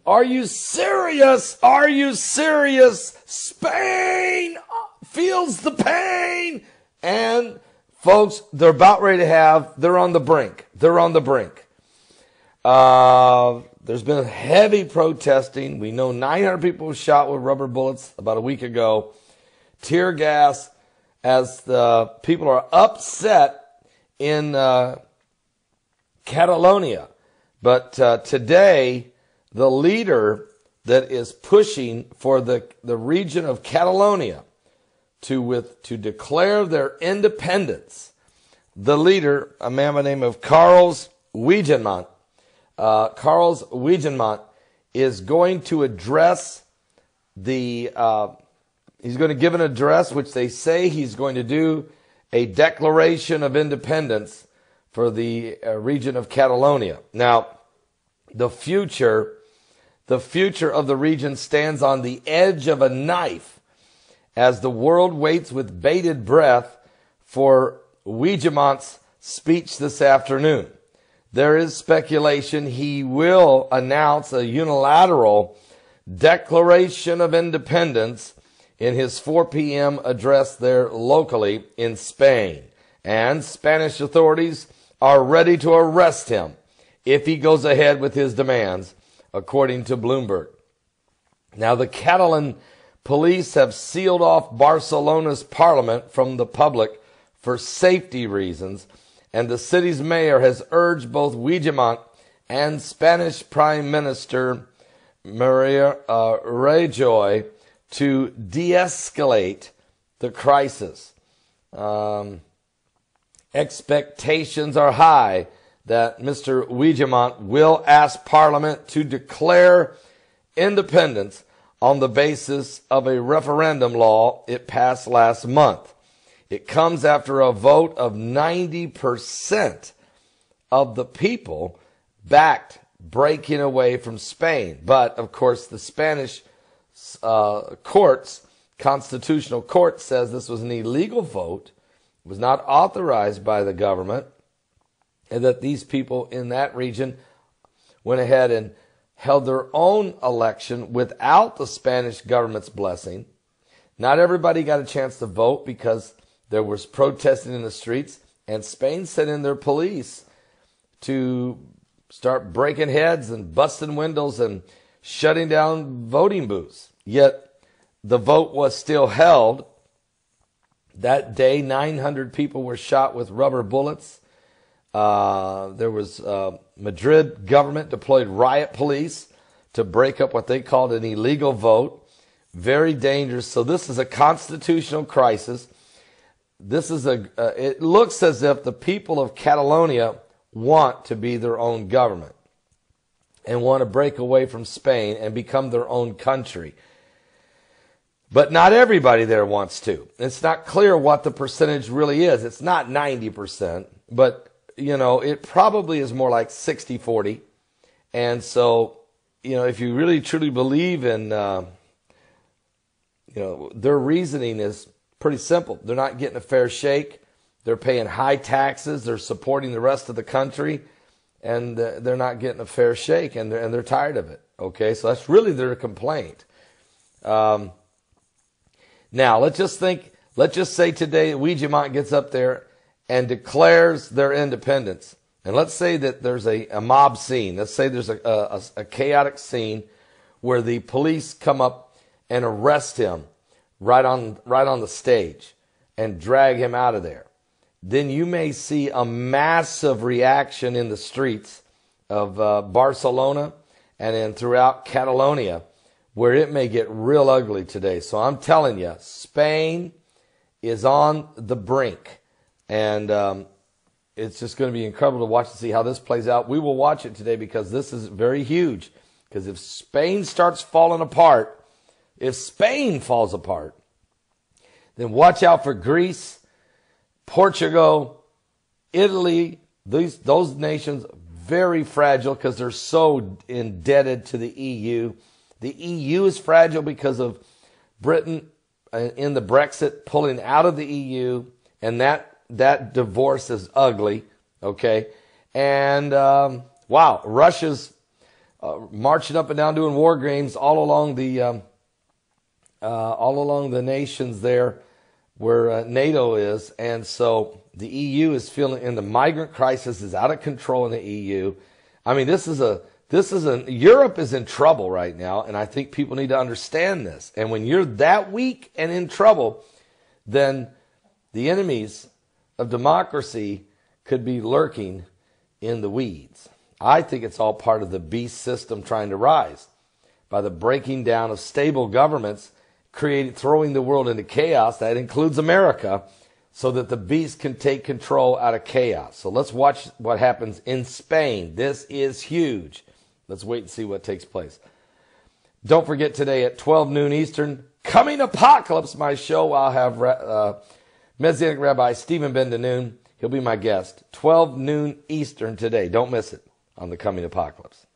Are you serious? Are you serious? Spain feels the pain. And folks, they're about ready to they're on the brink. They're on the brink. There's been heavy protesting. We know 900 people were shot with rubber bullets about a week ago. Tear gas, as the people are upset in Catalonia. But today, the leader that is pushing for the region of Catalonia to declare their independence, the leader, a man by the name of Carles Puigdemont, is going to address he's going to give an address, which they say he's going to do a declaration of independence for the region of Catalonia. Now, the future of the region stands on the edge of a knife as the world waits with bated breath for Puigdemont's speech this afternoon. There is speculation he will announce a unilateral declaration of independence in his 4 p.m. address there locally in Spain. And Spanish authorities are ready to arrest him if he goes ahead with his demands, according to Bloomberg. Now, the Catalan police have sealed off Barcelona's parliament from the public for safety reasons, and the city's mayor has urged both Puigdemont and Spanish Prime Minister Maria Rajoy to de-escalate the crisis. Expectations are high that Mr. Puigdemont will ask Parliament to declare independence on the basis of a referendum law it passed last month. It comes after a vote of 90% of the people backed breaking away from Spain. But, of course, the Spanish constitutional court says this was an illegal vote, was not authorized by the government, and that these people in that region went ahead and held their own election without the Spanish government's blessing. Not everybody got a chance to vote because there was protesting in the streets, and Spain sent in their police to start breaking heads and busting windows and shutting down voting booths. Yet the vote was still held. That day, 900 people were shot with rubber bullets. There was Madrid government deployed riot police to break up what they called an illegal vote. Very dangerous. So this is a constitutional crisis. This is it looks as if the people of Catalonia want to be their own government and want to break away from Spain and become their own country. But not everybody there wants to. It's not clear what the percentage really is. It's not 90%, but it probably is more like 60-40. And so, if you really truly believe in, their reasoning is pretty simple. They're not getting a fair shake. They're paying high taxes. They're supporting the rest of the country, and they're not getting a fair shake, and they're tired of it. Okay, so that's really their complaint. Now, let's just say today Puigdemont gets up there and declares their independence. And let's say that there's a mob scene. Let's say there's a chaotic scene where the police come up and arrest him right on the stage and drag him out of there. Then you may see a massive reaction in the streets of Barcelona and then throughout Catalonia, where it may get real ugly today. So I'm telling you, Spain is on the brink. And it's just going to be incredible to watch and see how this plays out. We will watch it today because this is very huge. Because if Spain starts falling apart, if Spain falls apart, then watch out for Greece, Portugal, Italy. Those nations, very fragile because they're so indebted to the EU. The EU is fragile because of Britain in the Brexit pulling out of the EU, and that divorce is ugly, okay? And, wow, Russia's marching up and down doing war games all along the nations there where NATO is. And so the EU is feeling, and the migrant crisis is out of control in the EU. I mean, Europe is in trouble right now, and I think people need to understand this. And when you're that weak and in trouble, then the enemies of democracy could be lurking in the weeds. I think it's all part of the beast system trying to rise by the breaking down of stable governments, throwing the world into chaos. That includes America, so that the beast can take control out of chaos. So let's watch what happens in Spain. This is huge. Let's wait and see what takes place. Don't forget today at 12 noon Eastern, Coming Apocalypse, my show. I'll have Messianic Rabbi Stephen Ben-Danoon. He'll be my guest. 12 noon Eastern today. Don't miss it on the Coming Apocalypse.